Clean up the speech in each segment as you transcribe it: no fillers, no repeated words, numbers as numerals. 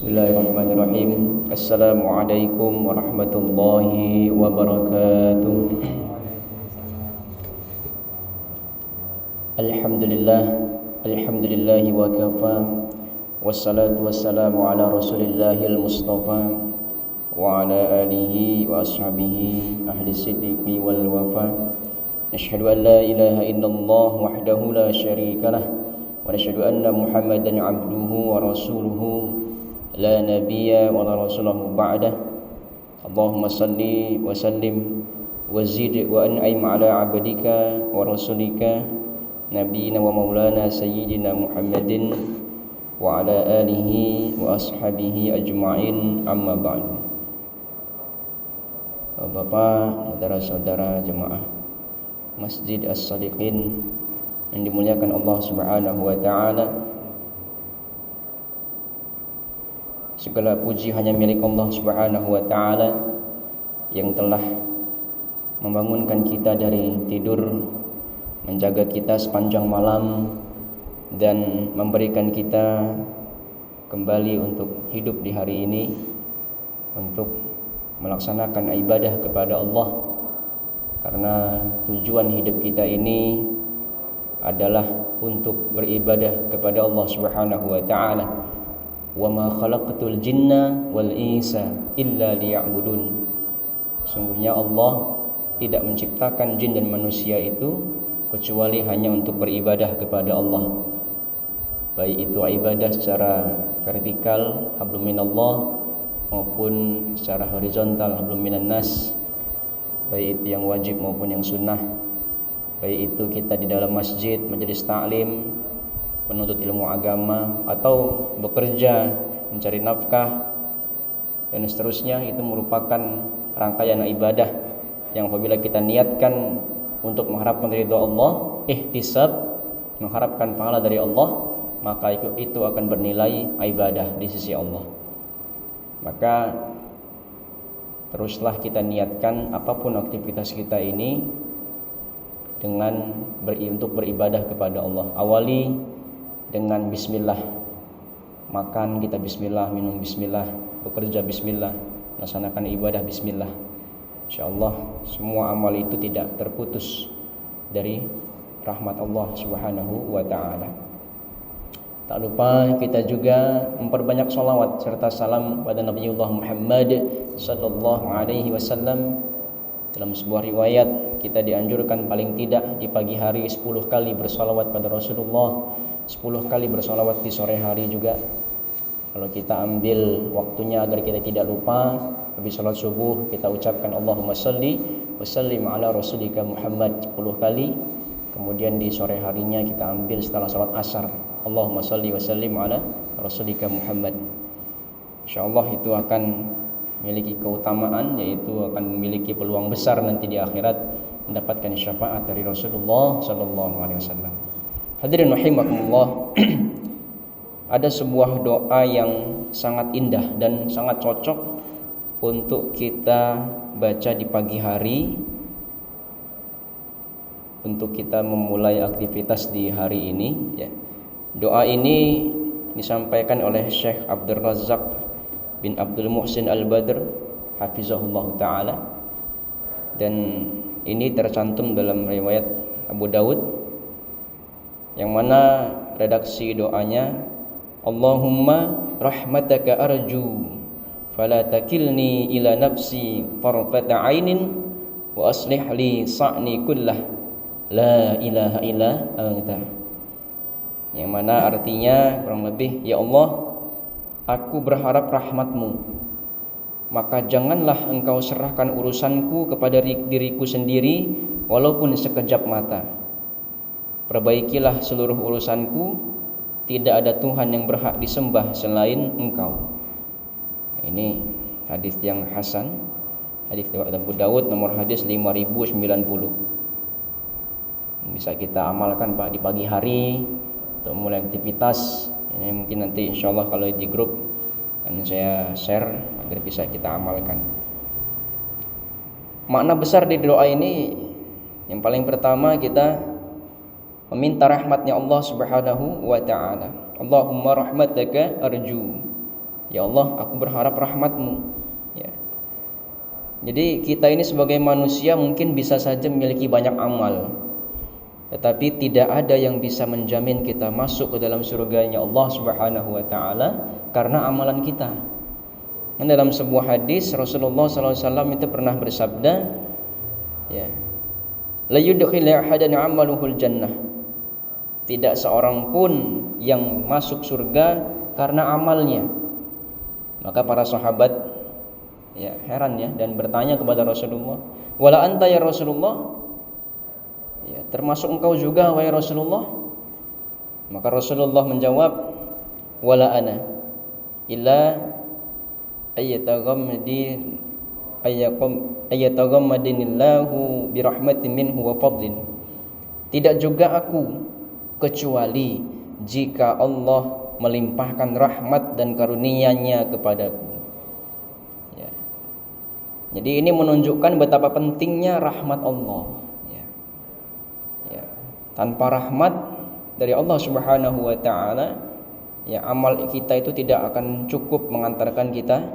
Bismillahirrahmanirrahim. Assalamualaikum warahmatullahi wabarakatuh. Alhamdulillahi wa kafa. Wassalatu wassalamu ala Rasulillahil Mustafa wa ala alihi wa ashabihi ahli siddiqi wal wafa. Nashhadu an la ilaha illallah wahdahu la syarika lah wa nashhadu anna Muhammadan abduhu wa rasuluhu la nabiyya wa la rasulahu ba'dah. Allahumma salli wa sallim wa zid wa an'im ala abdika wa rasulika nabiyina wa maulana sayyidina Muhammadin wa ala alihi wa ashabihi ajma'in, amma ba'du. Bapak, saudara-saudara jemaah Masjid As-Sadiqin yang dimuliakan Allah Subhanahu wa taala, segala puji hanya milik Allah Subhanahu wa taala yang telah membangunkan kita dari tidur, menjaga kita sepanjang malam, dan memberikan kita kembali untuk hidup di hari ini untuk melaksanakan ibadah kepada Allah. Karena tujuan hidup kita ini adalah untuk beribadah kepada Allah Subhanahu wa taala. Wa ma khalaqtul jinna wal insa illa liya'budun. Sungguhnya Allah tidak menciptakan jin dan manusia itu kecuali hanya untuk beribadah kepada Allah. Baik itu ibadah secara vertikal, hablum minallah, maupun secara horizontal, hablum minan nas. Baik itu yang wajib maupun yang sunnah. Baik itu kita di dalam masjid, majelis ta'lim, menuntut ilmu agama, atau bekerja mencari nafkah dan seterusnya, itu merupakan rangkaian ibadah yang apabila kita niatkan untuk mengharapkan ridha Allah, ihtisab, mengharapkan pahala dari Allah, maka itu akan bernilai ibadah di sisi Allah. Maka teruslah kita niatkan apapun aktivitas kita ini dengan untuk beribadah kepada Allah. Awali dengan bismillah. Makan kita bismillah, minum bismillah, bekerja bismillah, melaksanakan ibadah bismillah. Insyaallah semua amal itu tidak terputus dari rahmat Allah Subhanahu wa taala. Tak lupa kita juga memperbanyak salawat serta salam pada Nabiullah Muhammad sallallahu alaihi wasallam. Dalam sebuah riwayat kita dianjurkan paling tidak di pagi hari 10 kali bersalawat pada Rasulullah, 10 kali bersalawat di sore hari juga. Kalau kita ambil waktunya agar kita tidak lupa, habis salat subuh kita ucapkan Allahumma salli wa sallim ala rasulika Muhammad 10 kali. Kemudian di sore harinya kita ambil setelah salat asar, Allahumma salli wa sallim ala rasulika Muhammad. Insyaallah itu akan memiliki keutamaan, yaitu akan memiliki peluang besar nanti di akhirat mendapatkan syafaat dari Rasulullah sallallahu alaihi wasallam. Hadirin rahimakumullah. Ada sebuah doa yang sangat indah dan sangat cocok untuk kita baca di pagi hari untuk kita memulai aktivitas di hari ini, ya. Doa ini disampaikan oleh Syekh Abdul Razak bin Abdul Muhsin Al-Badr hafizahullah ta'ala, dan ini tercantum dalam riwayat Abu Dawud, yang mana redaksi doanya, Allahumma rahmataka arju fala takilni ila nafsi tarfata ainin wa aslih li sa'ni kullah la ilaha illa anta. Yang mana artinya kurang lebih, ya Allah, aku berharap rahmatmu, maka janganlah engkau serahkan urusanku kepada diriku sendiri walaupun sekejap mata. Perbaikilah seluruh urusanku, tidak ada Tuhan yang berhak disembah selain engkau. Ini hadis yang hasan, hadis riwayat Abu Dawud, nomor hadis 5090. Bisa kita amalkan Pak di pagi hari untuk mulai aktivitas. Ini mungkin nanti insyaallah kalau di grup akan saya share agar bisa kita amalkan. Makna besar di doa ini, yang paling pertama kita meminta rahmatnya Allah Subhanahu wa taala. Allahumma rahmataka arju. Ya Allah, aku berharap rahmat-Mu. Ya. Jadi kita ini sebagai manusia mungkin bisa saja memiliki banyak amal, tetapi tidak ada yang bisa menjamin kita masuk ke dalam surganya Allah Subhanahu wa taala karena amalan kita. Dan dalam sebuah hadis Rasulullah SAW itu pernah bersabda, ya, la yudkhil ahadan 'amaluhul jannah. Tidak seorang pun yang masuk surga karena amalnya. Maka para sahabat ya heran ya dan bertanya kepada Rasulullah, "Wala anta ya Rasulullah?" Ya, termasuk engkau juga wahai Rasulullah? Maka Rasulullah menjawab, "Wala ana illa ayataghammadinillahu birahmatin minhu wa fadlin." Tidak juga aku kecuali jika Allah melimpahkan rahmat dan karunia-Nya kepadaku. Ya. Jadi ini menunjukkan betapa pentingnya rahmat Allah. Ya. Ya. Tanpa rahmat dari Allah Subhanahu wa taala, ya amal kita itu tidak akan cukup mengantarkan kita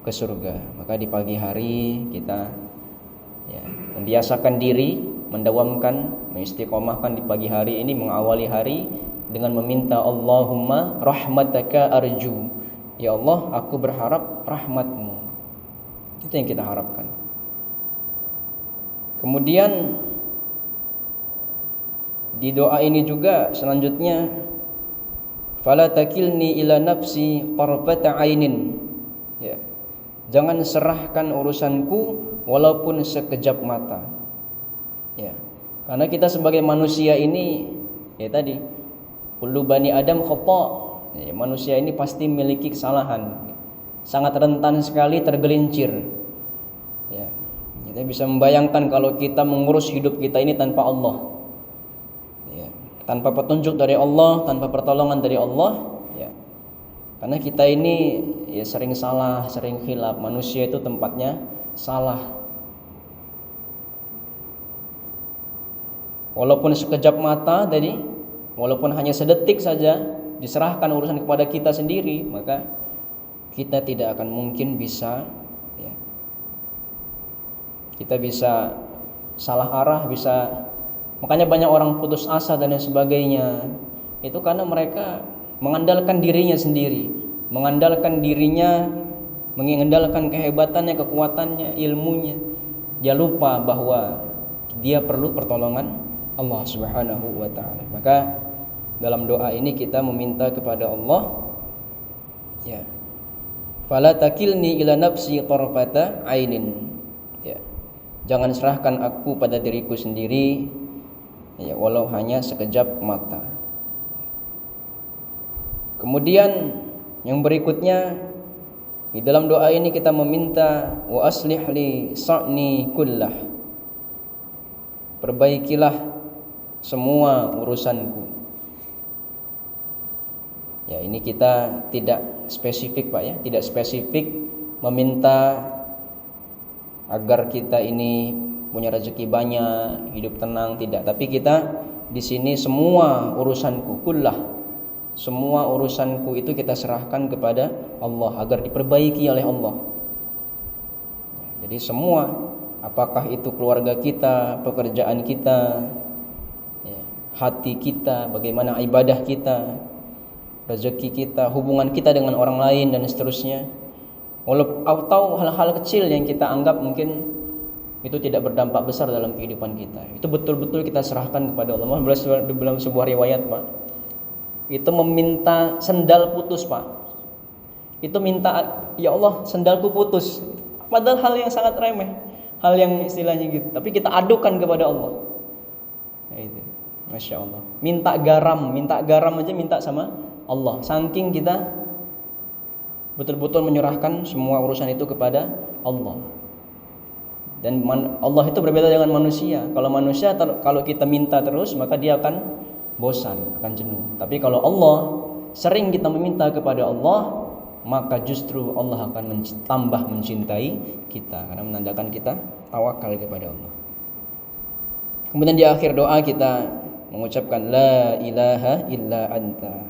ke surga. Maka di pagi hari kita ya membiasakan diri, mendawamkan, mengistiqomahkan di pagi hari ini, mengawali hari dengan meminta Allahumma rahmataka arju. Ya Allah, aku berharap rahmat-Mu. Itu yang kita harapkan. Kemudian di doa ini juga selanjutnya, fala takilni ila nafsi qarfata ainin. Ya. Jangan serahkan urusanku walaupun sekejap mata. Ya. Karena kita sebagai manusia ini ya tadi kullu bani Adam khata. Ya, manusia ini pasti memiliki kesalahan. Sangat rentan sekali tergelincir. Ya. Kita bisa membayangkan kalau kita mengurus hidup kita ini tanpa Allah. Ya. Tanpa petunjuk dari Allah, tanpa pertolongan dari Allah, ya. Karena kita ini ya sering salah, sering khilaf. Manusia itu tempatnya salah. Walaupun sekejap mata tadi, walaupun hanya sedetik saja diserahkan urusan kepada kita sendiri, maka kita tidak akan mungkin bisa ya, kita bisa salah arah, bisa, makanya banyak orang putus asa dan lain sebagainya. Itu karena mereka mengandalkan dirinya sendiri, mengandalkan dirinya, mengandalkan kehebatannya, kekuatannya, ilmunya. Dia lupa bahwa dia perlu pertolongan Allah Subhanahu wa taala. Maka dalam doa ini kita meminta kepada Allah, ya, fala takilni ila nafsi tarfata ainin. Ya. Jangan serahkan aku pada diriku sendiri, ya, walau hanya sekejap mata. Kemudian yang berikutnya di dalam doa ini kita meminta wa aslih li sa'ni kullah. Perbaikilah semua urusanku. Ya, ini kita tidak spesifik Pak ya, tidak spesifik meminta agar kita ini punya rezeki banyak, hidup tenang, tidak. Tapi kita di sini semua urusanku kullah, semua urusanku itu kita serahkan kepada Allah agar diperbaiki oleh Allah. Jadi semua, apakah itu keluarga kita, pekerjaan kita, ya, hati kita, bagaimana ibadah kita, rezeki kita, hubungan kita dengan orang lain dan seterusnya. Atau hal-hal kecil yang kita anggap mungkin itu tidak berdampak besar dalam kehidupan kita, itu betul-betul kita serahkan kepada Allah. Dalam sebuah riwayat Pak, itu meminta sendal putus Pak, itu minta, ya Allah sendalku putus, padahal hal yang sangat remeh, hal yang istilahnya gitu, tapi kita adukan kepada Allah. Nah, itu Masya Allah. Minta garam aja minta sama Allah, saking kita betul-betul menyerahkan semua urusan itu kepada Allah. Dan Allah itu berbeda dengan manusia. Kalau manusia, kalau kita minta terus, maka dia akan bosan, akan jenuh. Tapi kalau Allah, sering kita meminta kepada Allah, maka justru Allah akan tambah mencintai kita, karena menandakan kita tawakal kepada Allah. Kemudian di akhir doa kita mengucapkan la ilaha illa anta.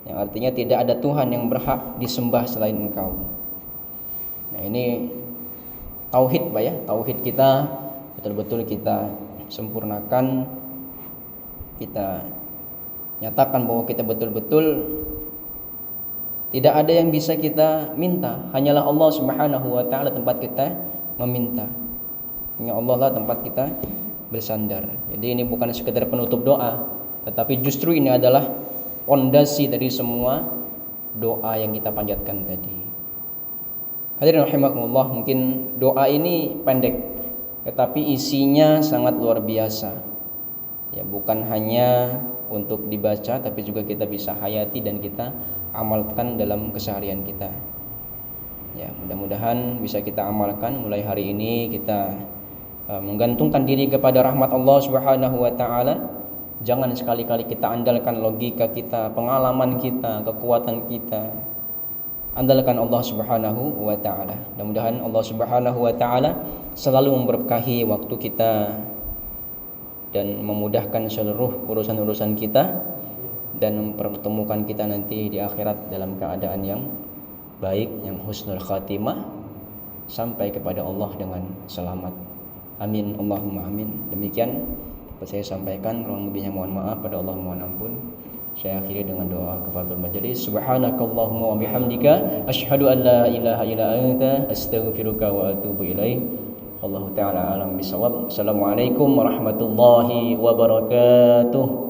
yang artinya tidak ada Tuhan yang berhak disembah selain Engkau. Nah, ini tauhid, Pak ya. Tauhid kita betul-betul kita sempurnakan, kita nyatakan bahwa kita betul-betul tidak ada yang bisa kita minta, hanyalah Allah Subhanahu wa taala tempat kita meminta. Hanya Allah lah tempat kita bersandar. Jadi ini bukan sekedar penutup doa, tetapi justru ini adalah fondasi dari semua doa yang kita panjatkan tadi. Hadirin rahimakumullah, mungkin doa ini pendek, tetapi isinya sangat luar biasa. Ya, bukan hanya untuk dibaca, tapi juga kita bisa hayati dan kita amalkan dalam keseharian kita. Ya, mudah-mudahan bisa kita amalkan mulai hari ini. Kita menggantungkan diri kepada rahmat Allah Subhanahu wa taala. Jangan sekali-kali kita andalkan logika kita, pengalaman kita, kekuatan kita. Andalkan Allah Subhanahu wa taala. Mudah-mudahan Allah Subhanahu wa taala selalu memberkahi waktu kita dan memudahkan seluruh urusan-urusan kita dan mempertemukan kita nanti di akhirat dalam keadaan yang baik, yang husnul khatimah, sampai kepada Allah dengan selamat. Amin, Allahumma amin. Demikian dapat saya sampaikan, kurang lebihnya mohon maaf, pada Allah mohon ampun. Saya akhiri dengan doa kafaratul majelis. Subhanakallahumma wa bihamdika asyhadu an la ilaha illa anta astaghfiruka wa atubu ilaik. Allah taala alam bisawab. Assalamualaikum warahmatullahi wabarakatuh.